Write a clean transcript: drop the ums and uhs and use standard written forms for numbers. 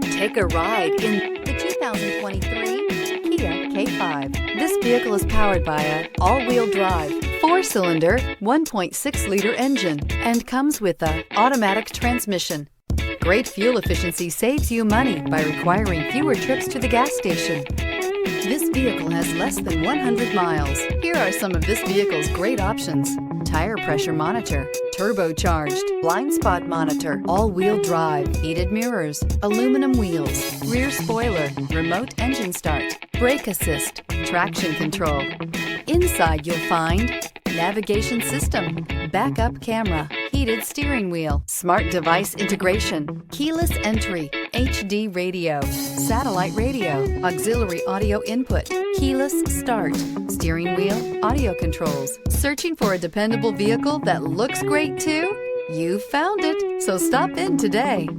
Take a ride in the 2023 Kia K5. This vehicle is powered by a all-wheel drive, 4-cylinder, 1.6-liter engine and comes with an automatic transmission. Great fuel efficiency saves you money by requiring fewer trips to the gas station. This vehicle has less than 100 miles. Here are some of this vehicle's great options: tire pressure monitor, turbocharged, blind spot monitor, all-wheel drive, heated mirrors, aluminum wheels, rear spoiler, remote engine start, brake assist, traction control. Inside you'll find navigation system, backup camera, heated steering wheel, smart device integration, keyless entry, HD radio, satellite radio, auxiliary audio input, keyless start, steering wheel audio controls. Searching for a dependable vehicle that looks great too? You found it, so stop in today.